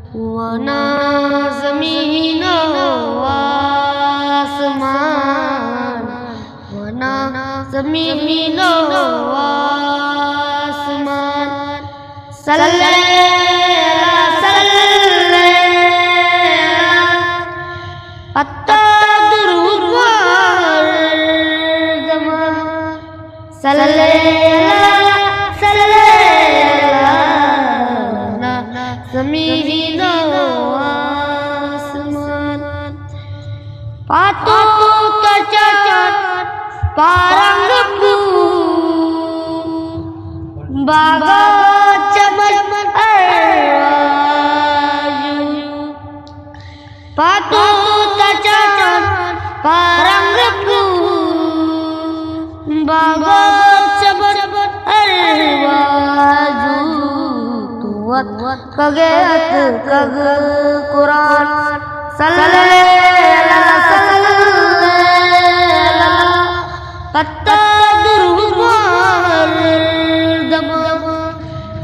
वना ज़मीन आसमान, वना ज़मीन आसमान, सल्ले सल्ले पत्ता दुरूद ज़मान, सल्ले ज़मीन आसमान, पातों का चाँद पारंग बागा चमक अरवाजू, पातों का चाँद पारंग बागा चमक अरवाजू, कगे कग कुरान सल्ले पत्ता दुरूद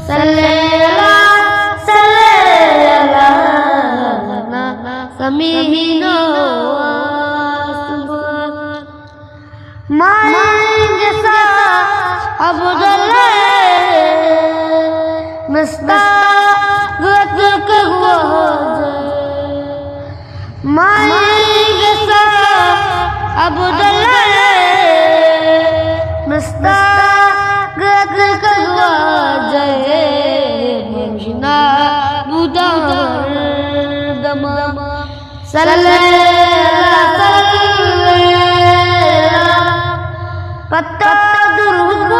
सल्ले ज़मीन आसमान, मांगे सा अब्दुल्ला मस्ता मांगे सा अब्दुल्ला मस्ता गगवा जय मजना बुदार दमा, सल्ले पत्ता दुरूद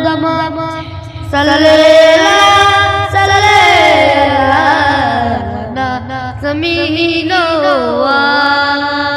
दमा, सल्ले ज़मीन आसमान।